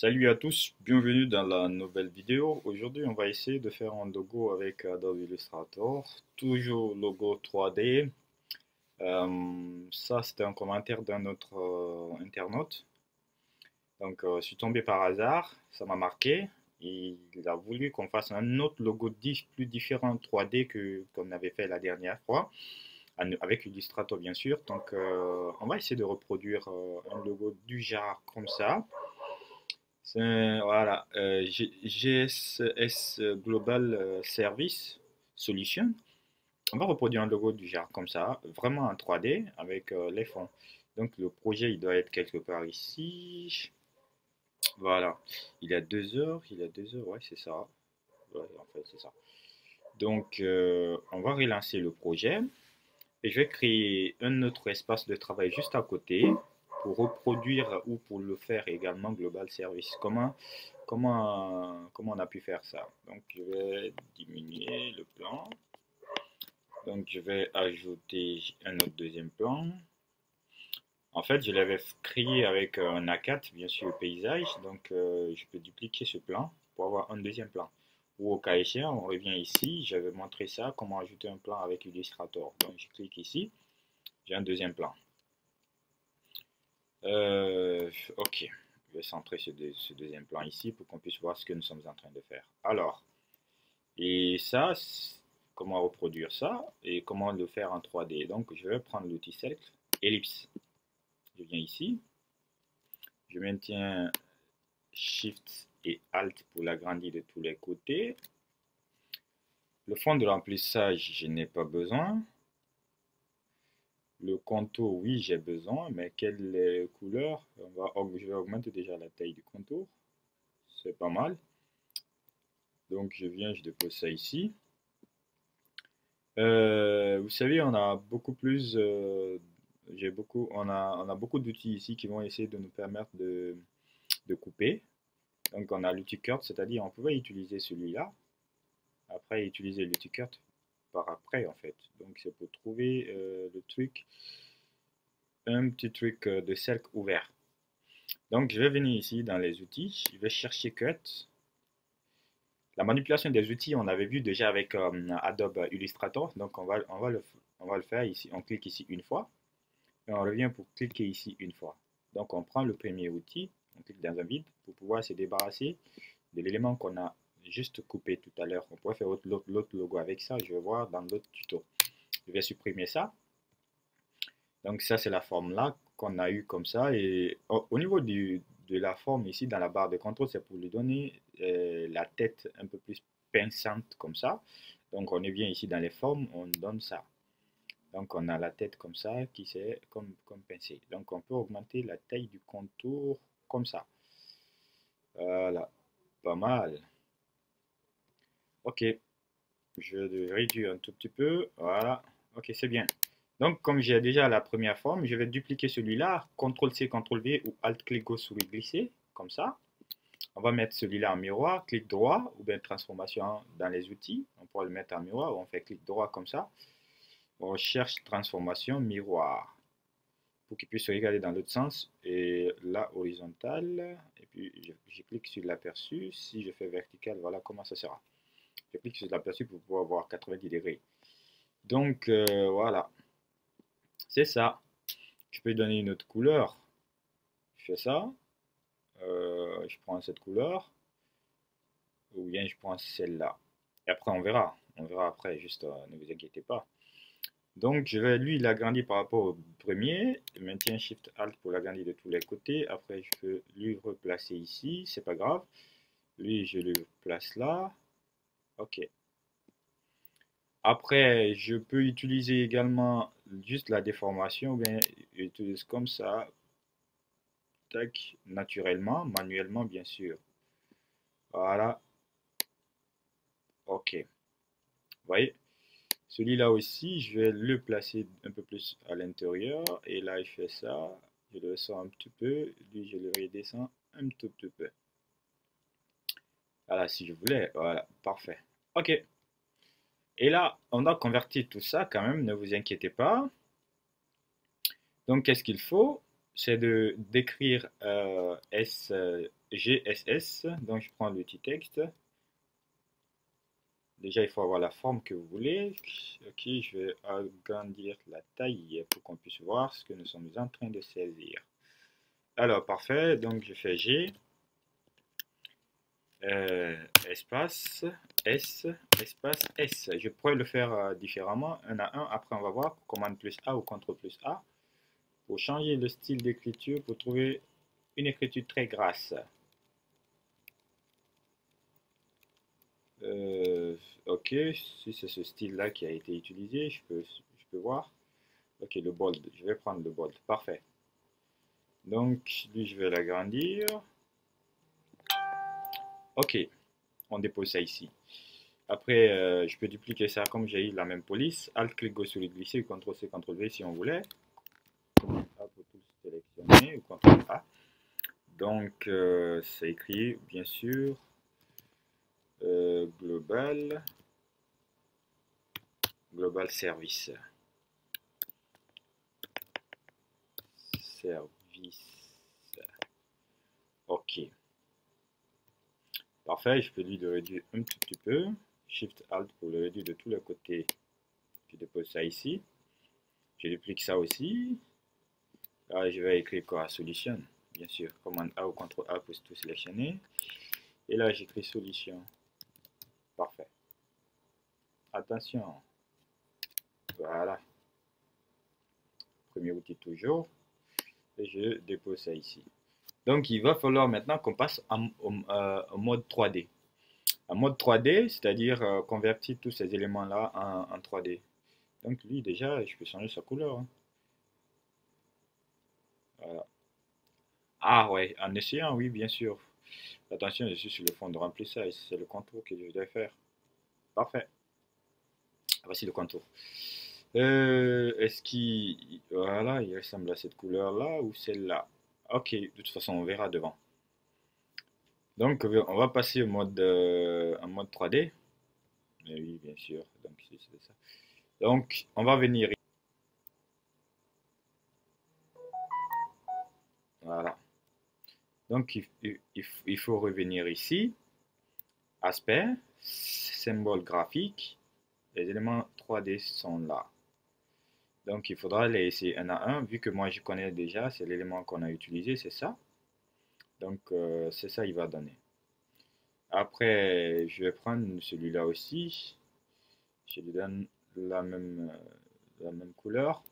Salut à tous, bienvenue dans la nouvelle vidéo. Aujourd'hui, on va essayer de faire un logo avec Adobe Illustrator. Toujours logo 3D. Ça, c'était un commentaire d'un autre internaute. Donc, je suis tombé par hasard, ça m'a marqué. Il a voulu qu'on fasse un autre logo plus différent 3D que qu'on avait fait la dernière fois, avec Illustrator bien sûr. Donc, on va essayer de reproduire un logo du genre comme ça. Voilà, GSS Global Service Solution. On va reproduire un logo du genre comme ça, vraiment en 3D avec les fonds. Donc le projet, il doit être quelque part ici. Voilà, il a 2 heures, ouais, c'est ça. Ouais, en fait, c'est ça. Donc, on va relancer le projet. Et je vais créer un autre espace de travail juste à côté pour reproduire ou pour le faire également Global Service. Comment on a pu faire ça? Donc, je vais diminuer le plan. Donc, je vais ajouter un autre deuxième plan. En fait, je l'avais créé avec un A4, bien sûr, paysage. Donc, je peux dupliquer ce plan pour avoir un deuxième plan. Ou au cas échéant, on revient ici. J'avais montré ça, comment ajouter un plan avec Illustrator. Donc, je clique ici. J'ai un deuxième plan. Ok, je vais centrer ce deuxième plan ici pour qu'on puisse voir ce que nous sommes en train de faire. Alors, et ça, comment reproduire ça et comment le faire en 3D. Donc, je vais prendre l'outil cercle, ellipse. Je viens ici, je maintiens Shift et Alt pour l'agrandir de tous les côtés. Le fond de remplissage, je n'ai pas besoin. Le contour, oui, j'ai besoin, mais quelle couleur? Je vais augmenter déjà la taille du contour. C'est pas mal. Donc je viens, je dépose ça ici. Vous savez, on a beaucoup plus, on a beaucoup d'outils ici qui vont essayer de nous permettre de couper. Donc on a l'outil cut, c'est-à-dire on pouvait utiliser celui-là, après utiliser l'outil cut par après en fait. Donc c'est pour trouver le truc, un petit truc de cercle ouvert. Donc je vais venir ici dans les outils, je vais chercher cut. La manipulation des outils, on avait vu déjà avec Adobe Illustrator. Donc, on va le faire ici. On clique ici une fois. Et on revient pour cliquer ici une fois. Donc, on prend le premier outil. On clique dans un vide pour pouvoir se débarrasser de l'élément qu'on a juste coupé tout à l'heure. On pourrait faire l'autre logo avec ça. Je vais voir dans l'autre tuto. Je vais supprimer ça. Donc, ça, c'est la forme là qu'on a eu comme ça. Et au niveau de la forme ici, dans la barre de contrôle, c'est pour lui donner la tête un peu plus pinçante comme ça. Donc, on est bien ici dans les formes, on donne ça. Donc, on a la tête comme ça qui c'est comme pincée. Donc, on peut augmenter la taille du contour comme ça. Voilà, pas mal. Ok, je vais réduire un tout petit peu. Voilà, ok, c'est bien. Donc, comme j'ai déjà la première forme, je vais dupliquer celui-là, CTRL-C, CTRL-V ou Alt-clic gauche souris glisser, comme ça. On va mettre celui-là en miroir, clic droit, ou bien transformation dans les outils. On pourra le mettre en miroir, ou on fait clic droit comme ça. On cherche transformation miroir, pour qu'il puisse regarder dans l'autre sens. Et là, horizontale, et puis je clique sur l'aperçu. Si je fais vertical, voilà comment ça sera. Je clique sur l'aperçu pour pouvoir voir 90 degrés. Donc, voilà. C'est ça. Je peux donner une autre couleur. Je fais ça. Je prends cette couleur. Ou bien je prends celle-là. Et après, on verra. On verra après, juste ne vous inquiétez pas. Donc, je vais lui l'agrandir par rapport au premier. Je maintiens Shift Alt pour l'agrandir de tous les côtés. Après, je peux lui replacer ici. C'est pas grave. Lui, je le place là. OK. Après, je peux utiliser également juste la déformation. Ou bien, j'utilise comme ça. Tac, naturellement, manuellement, bien sûr. Voilà. OK. Vous voyez? Celui-là aussi, je vais le placer un peu plus à l'intérieur. Et là, je fais ça. Je le descends un petit peu. Lui, je le redescends un tout petit peu. Voilà, si je voulais. Voilà, parfait. OK. Et là, on a converti tout ça quand même, ne vous inquiétez pas. Donc, qu'est-ce qu'il faut? C'est de d'écrire S GSS, donc je prends l'outil texte. Déjà, il faut avoir la forme que vous voulez. Ok, je vais agrandir la taille pour qu'on puisse voir ce que nous sommes en train de saisir. Alors, parfait. Donc, je fais G, espace, S, espace, S. Je pourrais le faire différemment, un à un. Après, on va voir commande plus A ou CTRL plus A pour changer le style d'écriture, pour trouver une écriture très grasse. Ok, si c'est ce style-là qui a été utilisé, je peux voir. Ok, le bold, je vais prendre le bold, parfait. Donc, lui, je vais l'agrandir. Ok, on dépose ça ici. Après, je peux dupliquer ça comme j'ai eu la même police. Alt, clic gauche sur le glisser, CTRL C, CTRL V si on voulait. CTRL A pour tout sélectionner, ou CTRL A. Donc, c'est écrit, bien sûr, global service. Ok. Parfait, je peux lui le réduire un tout petit peu. Shift Alt pour le réduire de tous les côtés. Je dépose ça ici. Je duplique ça aussi. Là, je vais écrire quoi? Solution. Bien sûr. Commande A ou CTRL A pour tout sélectionner. Et là, j'écris solution. Parfait. Attention. Voilà. Premier outil toujours. Et je dépose ça ici. Donc, il va falloir maintenant qu'on passe en mode 3D. En mode 3D, c'est-à-dire convertir tous ces éléments-là en 3D. Donc, lui, déjà, je peux changer sa couleur. Hein. Voilà. Ah ouais, en essayant, oui, bien sûr. Attention, je suis sur le fond de remplissage. C'est le contour que je dois faire. Parfait. Voici le contour. Est-ce qu'il... Voilà, il ressemble à cette couleur-là ou celle-là? Ok, de toute façon, on verra devant. Donc, on va passer en mode 3D. Mais oui, bien sûr. Donc, c'est ça. Donc, on va venir. Voilà. Donc, il faut revenir ici. Aspect, symbole graphique. Les éléments 3D sont là. Donc, il faudra les essayer un à un. Vu que moi, je connais déjà, c'est l'élément qu'on a utilisé, c'est ça. Donc, c'est ça, il va donner. Après, je vais prendre celui-là aussi. Je lui donne la même couleur,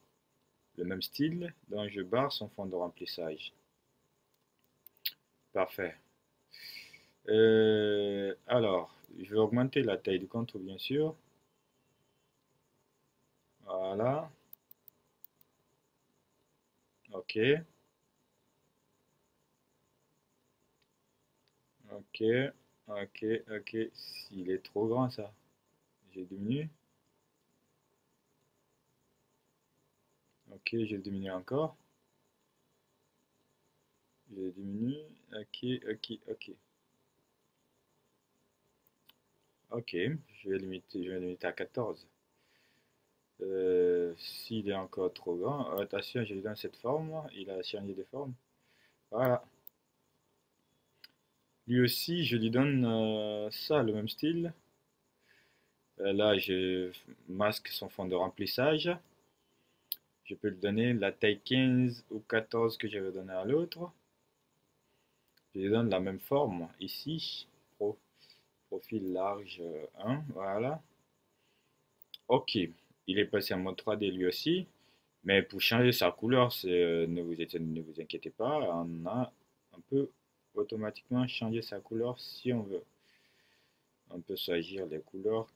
le même style. Donc, je barre son fond de remplissage. Parfait. Alors, je vais augmenter la taille du contour, bien sûr. Voilà. Ok. Ok. Ok. Ok. S'il est trop grand, ça. J'ai diminué. Ok, je diminue encore. Je diminue. Ok, ok, ok. Ok, je vais limiter à 14. S'il est encore trop grand, attention, je lui donne cette forme. Il a changé de forme. Voilà. Lui aussi, je lui donne ça, le même style. Là, je masque son fond de remplissage. Je peux lui donner la taille 15 ou 14 que j'avais donné à l'autre. Je lui donne la même forme ici. Profil large 1, voilà. Ok, il est passé en mode 3D lui aussi. Mais pour changer sa couleur, ne vous inquiétez pas, on peut automatiquement changer sa couleur si on veut. On peut choisir les couleurs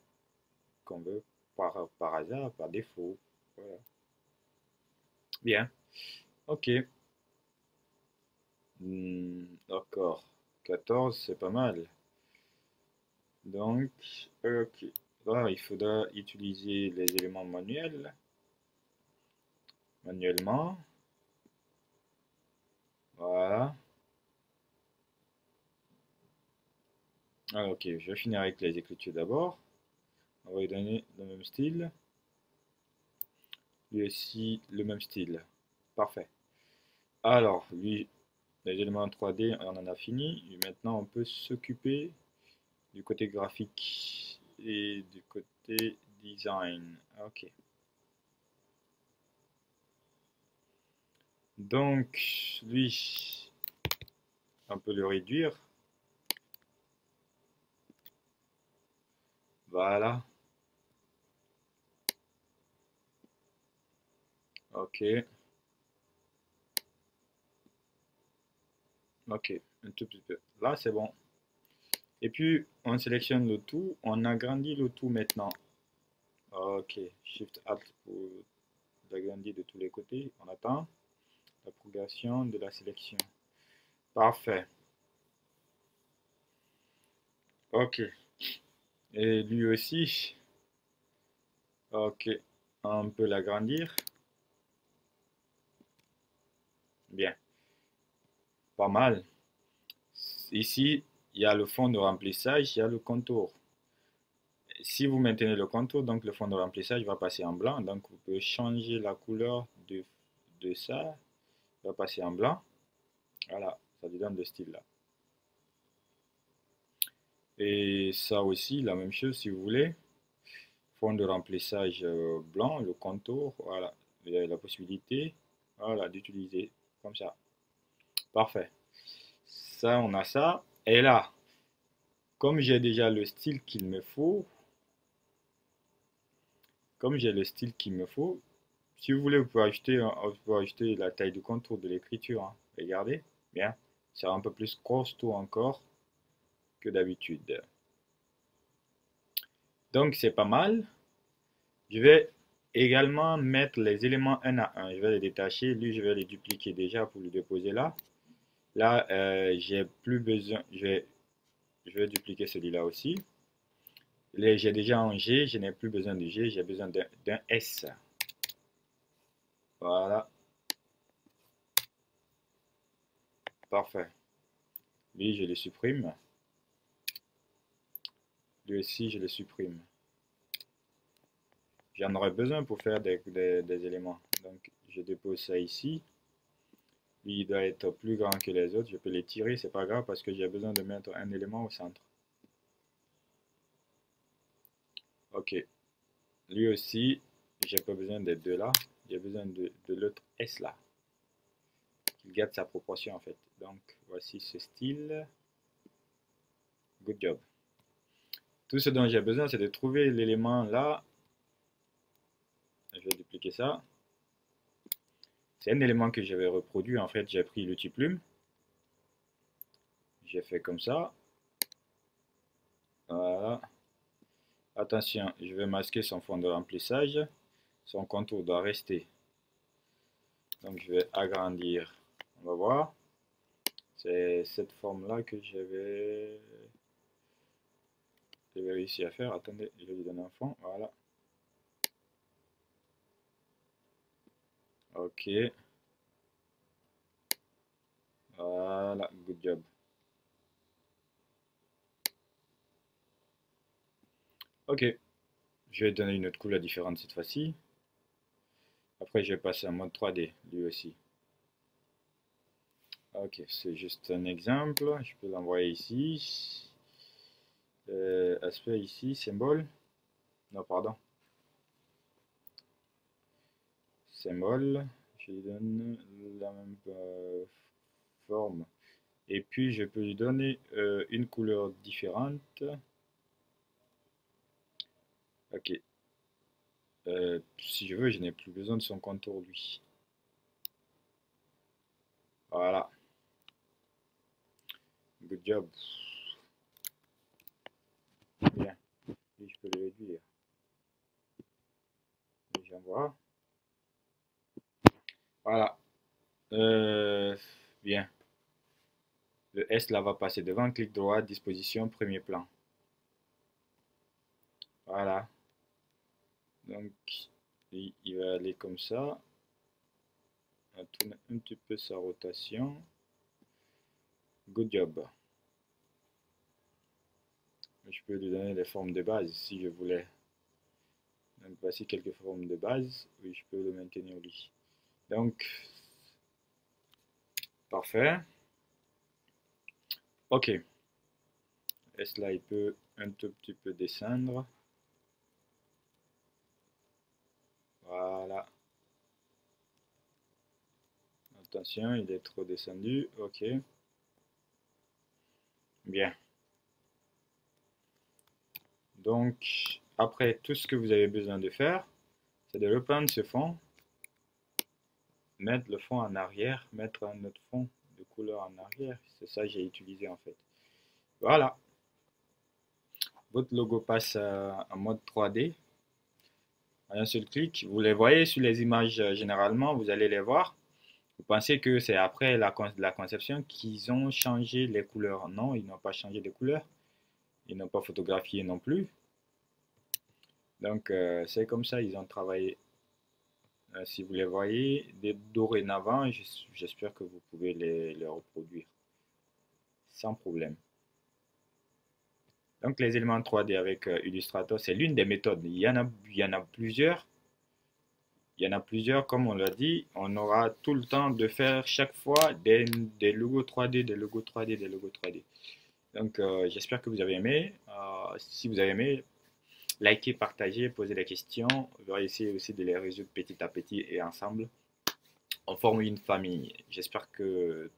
qu'on veut par hasard, par défaut. Voilà. Bien, ok. D'accord. 14, c'est pas mal. Donc, ok. Là, il faudra utiliser les éléments manuellement. Voilà. Ah, ok, je vais finir avec les écritures d'abord. On va lui donner le même style. Lui aussi, le même style. Parfait. Alors, lui, Les éléments 3D, on en a fini. Et maintenant, on peut s'occuper du côté graphique et du côté design. Ok. Donc, lui, on peut le réduire. Voilà. Ok. Ok. Un tout petit peu. Là, c'est bon. Et puis, on sélectionne le tout. On agrandit le tout maintenant. Ok. Shift Alt pour l'agrandir de tous les côtés. On attend la progression de la sélection. Parfait. Ok. Et lui aussi. Ok. On peut l'agrandir. Bien. Pas mal. Ici, il y a le fond de remplissage, il y a le contour. Si vous maintenez le contour, donc le fond de remplissage va passer en blanc. Donc vous pouvez changer la couleur de ça. Il va passer en blanc. Voilà, ça lui donne le style là. Et ça aussi, la même chose si vous voulez. Fond de remplissage blanc, le contour, voilà. Vous avez la possibilité, voilà, d'utiliser comme ça. Parfait. Ça, on a ça. Et là, comme j'ai déjà le style qu'il me faut, comme j'ai le style qu'il me faut, si vous voulez, vous pouvez ajouter la taille du contour de l'écriture, hein. Regardez, bien, c'est un peu plus costaud encore que d'habitude. Donc, c'est pas mal. Je vais également mettre les éléments un à un. Je vais les détacher. Lui, je vais les dupliquer déjà pour le déposer là. Là, j'ai plus besoin. Je vais dupliquer celui-là aussi. J'ai déjà un G. Je n'ai plus besoin de G. J'ai besoin d'un S. Voilà. Parfait. Lui, je le supprime. Lui aussi, je le supprime. J'en aurais besoin pour faire des éléments. Donc, je dépose ça ici. Lui, il doit être plus grand que les autres. Je peux les tirer, c'est pas grave parce que j'ai besoin de mettre un élément au centre. Ok. Lui aussi, j'ai pas besoin des deux là. J'ai besoin de l'autre S là. Qu'il garde sa proportion en fait. Donc, voici ce style. Good job. Tout ce dont j'ai besoin, c'est de trouver l'élément là. Je vais dupliquer ça. C'est un élément que j'avais reproduit. En fait, j'ai pris l'outil plume. J'ai fait comme ça. Voilà. Attention, je vais masquer son fond de remplissage. Son contour doit rester. Donc je vais agrandir. On va voir. C'est cette forme-là que j'avais réussi à faire. Attendez, je vais lui donner un fond. Voilà. Ok. Voilà. Good job. Ok. Je vais donner une autre couleur différente cette fois-ci. Après, je vais passer en mode 3D, lui aussi. Ok, c'est juste un exemple. Je peux l'envoyer ici. Aspect ici, symbole. Non, pardon. Symbole. Je lui donne la même forme. Et puis, je peux lui donner une couleur différente. Ok. Si je veux, je n'ai plus besoin de son contour, lui. Voilà. Good job. Bien. Et je peux le réduire. Et j'envoie. Voilà. Bien. Le S là va passer devant, clic droit, disposition, premier plan. Voilà. Donc, il va aller comme ça. On va tourner un petit peu sa rotation. Good job. Je peux lui donner les formes de base si je voulais. Donc, voici quelques formes de base. Oui, je peux le maintenir lui. Donc, parfait. Ok. Et cela, il peut un tout petit peu descendre. Voilà. Attention, il est trop descendu. Ok. Bien. Donc, après, tout ce que vous avez besoin de faire, c'est de reprendre ce fond, mettre le fond en arrière, mettre un autre fond de couleur en arrière. C'est ça que j'ai utilisé en fait. Voilà. Votre logo passe en mode 3D. En un seul clic, vous les voyez sur les images généralement, vous allez les voir. Vous pensez que c'est après la conception qu'ils ont changé les couleurs. Non, ils n'ont pas changé les couleurs. Ils n'ont pas photographié non plus. Donc, c'est comme ça, ils ont travaillé. Si vous les voyez, dorénavant, j'espère que vous pouvez les reproduire sans problème. Donc, les éléments 3D avec Illustrator, c'est l'une des méthodes. Il y en a plusieurs. Il y en a plusieurs, comme on l'a dit. On aura tout le temps de faire chaque fois des logos 3D, des logos 3D, des logos 3D. Donc, j'espère que vous avez aimé. Si vous avez aimé, likez, partagez, posez des questions. On va essayer aussi de les résoudre petit à petit et ensemble. On forme une famille. J'espère que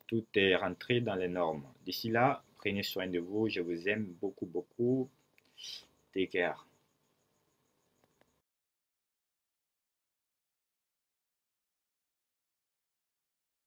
tout est rentré dans les normes. D'ici là, prenez soin de vous. Je vous aime beaucoup, beaucoup. Take care.